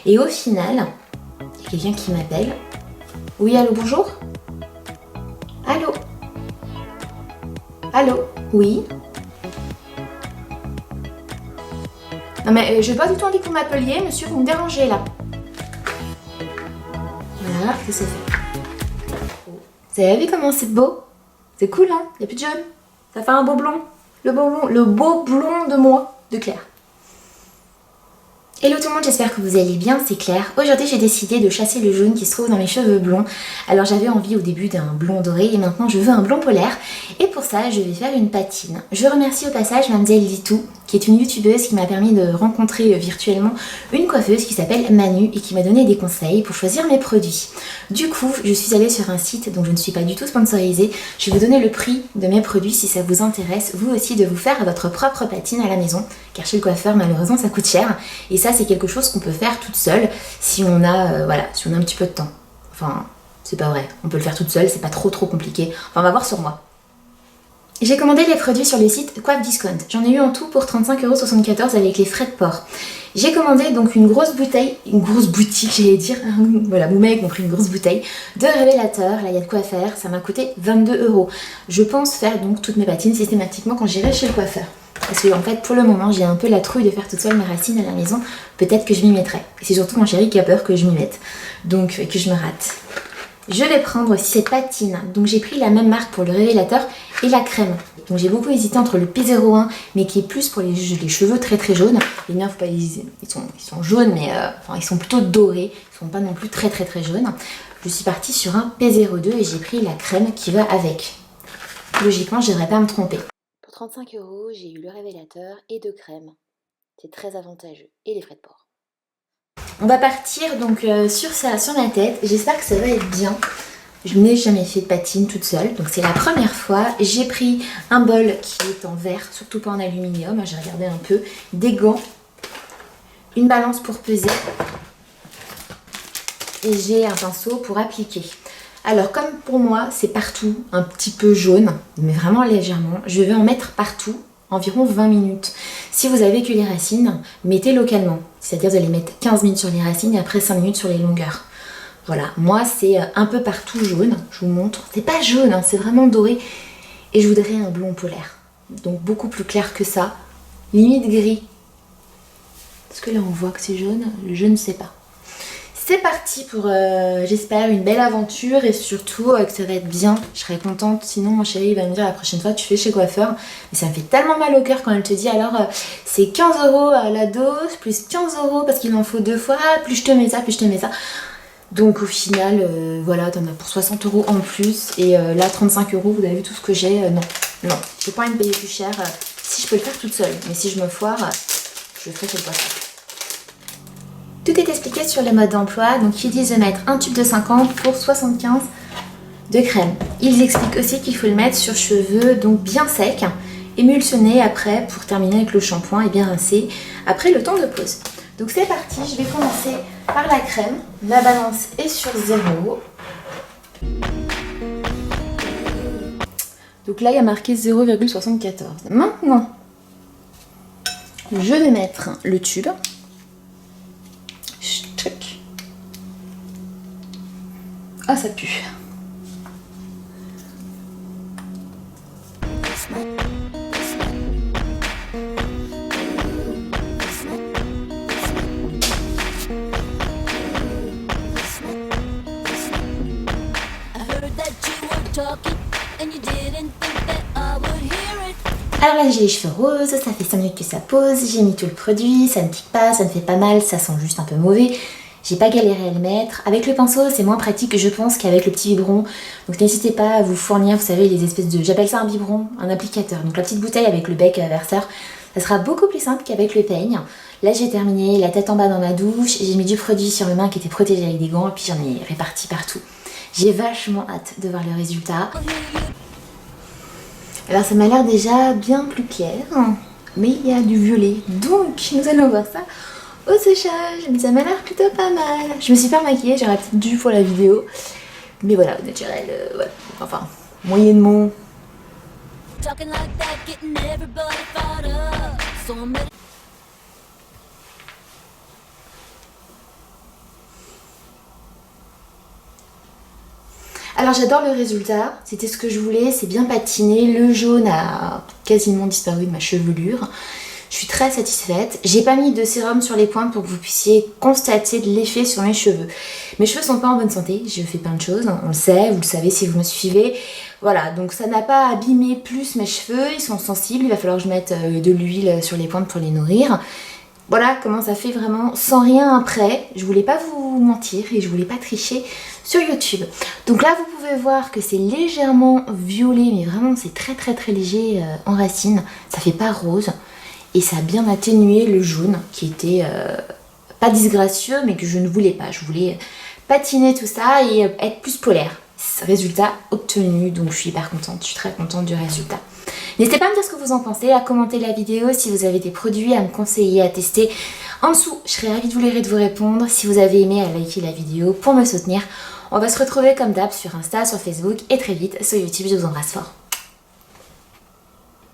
Et au final, il y a quelqu'un qui m'appelle. Oui, allô, bonjour? Allô? Allô? Oui? Non mais j'ai pas du tout envie que vous m'appeliez, monsieur, vous me dérangez là. Voilà, que c'est fait. Vous avez vu comment c'est beau? C'est cool, hein? Y'a plus de jaune. Ça fait un beau blond. Le beau blond de moi, de Claire. Hello tout le monde, j'espère que vous allez bien, c'est Claire. Aujourd'hui j'ai décidé de chasser le jaune qui se trouve dans mes cheveux blonds. Alors j'avais envie au début d'un blond doré et maintenant je veux un blond polaire. Et pour ça je vais faire une patine. Je remercie au passage Mademoiselle Litou, qui est une youtubeuse qui m'a permis de rencontrer virtuellement une coiffeuse qui s'appelle Manu et qui m'a donné des conseils pour choisir mes produits. Du coup je suis allée sur un site, donc je ne suis pas du tout sponsorisée. Je vais vous donner le prix de mes produits si ça vous intéresse, vous aussi, de vous faire votre propre patine à la maison. Car chez le coiffeur malheureusement ça coûte cher. Et ça c'est quelque chose qu'on peut faire toute seule si on a si on a un petit peu de temps. Enfin, c'est pas vrai, on peut le faire toute seule, c'est pas trop compliqué. Enfin, on va voir sur moi. J'ai commandé les produits sur le site Coiffe Discount. J'en ai eu en tout pour 35,74 € avec les frais de port. J'ai commandé donc une grosse bouteille, une grosse boutique j'allais dire, voilà, vous m'avez compris, une grosse bouteille de révélateur, là il y a de quoi faire, ça m'a coûté 22 €. Je pense faire donc toutes mes patines systématiquement quand j'irai chez le coiffeur. Parce que en fait pour le moment j'ai un peu la trouille de faire toute seule mes racines à la maison, peut-être que je m'y mettrai. Et c'est surtout mon chéri qui a peur que je m'y mette, donc que je me rate. Je vais prendre aussi cette patine, donc j'ai pris la même marque pour le révélateur et la crème. Donc j'ai beaucoup hésité entre le P01 mais qui est plus pour les cheveux très jaunes. Les miens, faut pas hésiter, ils sont jaunes mais enfin, ils sont plutôt dorés, ils sont pas non plus très jaunes. Je suis partie sur un P02 et j'ai pris la crème qui va avec. Logiquement je devrais pas me tromper. Pour 35 €, j'ai eu le révélateur et deux crèmes. C'est très avantageux. Et les frais de port. On va partir donc sur ma tête. J'espère que ça va être bien. Je n'ai jamais fait de patine toute seule, donc c'est la première fois. J'ai pris un bol qui est en verre, surtout pas en aluminium. J'ai regardé un peu. Des gants. Une balance pour peser. Et j'ai un pinceau pour appliquer. Alors comme pour moi c'est partout un petit peu jaune, mais vraiment légèrement, je vais en mettre partout environ 20 minutes. Si vous avez que les racines, mettez localement, c'est-à-dire de les mettre 15 minutes sur les racines et après 5 minutes sur les longueurs. Voilà, moi c'est un peu partout jaune, je vous montre. C'est pas jaune, hein, c'est vraiment doré. Et je voudrais un blond polaire, donc beaucoup plus clair que ça, limite gris. Est-ce que là on voit que c'est jaune? Je ne sais pas. C'est parti pour, j'espère, une belle aventure et surtout que ça va être bien. Je serais contente, sinon mon chéri il va me dire la prochaine fois tu fais chez coiffeur. Mais ça me fait tellement mal au cœur quand elle te dit alors c'est 15 € à la dose, plus 15 € parce qu'il en faut deux fois, plus je te mets ça, plus je te mets ça. Donc au final, voilà, t'en as pour 60 € en plus. Et là 35 €, vous avez vu tout ce que j'ai. Non, j'ai pas envie de payer plus cher si je peux le faire toute seule. Mais si je me foire, je le ferai chez le coiffeur. Tout est expliqué sur le mode d'emploi, donc ils disent de mettre un tube de 50 pour 75 de crème. Ils expliquent aussi qu'il faut le mettre sur cheveux donc bien secs, émulsionner après pour terminer avec le shampoing et bien rincer après le temps de pause. Donc c'est parti, je vais commencer par la crème. La balance est sur 0. Donc là il y a marqué 0,74. Maintenant, je vais mettre le tube. Ah, ça pue. Alors là j'ai les cheveux roses, ça fait 5 minutes que ça pose, j'ai mis tout le produit, ça ne pique pas, ça ne fait pas mal, ça sent juste un peu mauvais. J'ai pas galéré à le mettre. Avec le pinceau, c'est moins pratique, je pense, qu'avec le petit biberon. Donc n'hésitez pas à vous fournir, vous savez, les espèces de... J'appelle ça un biberon, un applicateur. Donc la petite bouteille avec le bec verseur, ça sera beaucoup plus simple qu'avec le peigne. Là, j'ai terminé la tête en bas dans ma douche. J'ai mis du produit sur mes mains qui était protégé avec des gants. Et puis j'en ai réparti partout. J'ai vachement hâte de voir le résultat. Alors ça m'a l'air déjà bien plus clair. Mais il y a du violet. Donc nous allons voir ça au séchage, mais ça m'a l'air plutôt pas mal. Je me suis pas maquillée, j'aurais peut-être dû pour la vidéo. Mais voilà, au naturel, voilà. Enfin, moyennement. Alors j'adore le résultat, c'était ce que je voulais, c'est bien patiné, le jaune a quasiment disparu de ma chevelure. Je suis très satisfaite. J'ai pas mis de sérum sur les pointes pour que vous puissiez constater de l'effet sur mes cheveux. Mes cheveux sont pas en bonne santé, je fais plein de choses, on le sait, vous le savez si vous me suivez. Voilà, donc ça n'a pas abîmé plus mes cheveux, ils sont sensibles, il va falloir que je mette de l'huile sur les pointes pour les nourrir. Voilà comment ça fait vraiment sans rien après. Je voulais pas vous mentir et je voulais pas tricher sur YouTube. Donc là vous pouvez voir que c'est légèrement violet, mais vraiment c'est très léger en racine. Ça fait pas rose. Et ça a bien atténué le jaune qui était pas disgracieux mais que je ne voulais pas. Je voulais patiner tout ça et être plus polaire. Résultat obtenu, donc je suis hyper contente, je suis très contente du résultat. N'hésitez pas à me dire ce que vous en pensez, à commenter la vidéo si vous avez des produits à me conseiller, à tester. En dessous, je serais ravie de vous lire et de vous répondre. Si vous avez aimé, à liker la vidéo pour me soutenir. On va se retrouver comme d'hab sur Insta, sur Facebook et très vite sur YouTube. Je vous embrasse fort.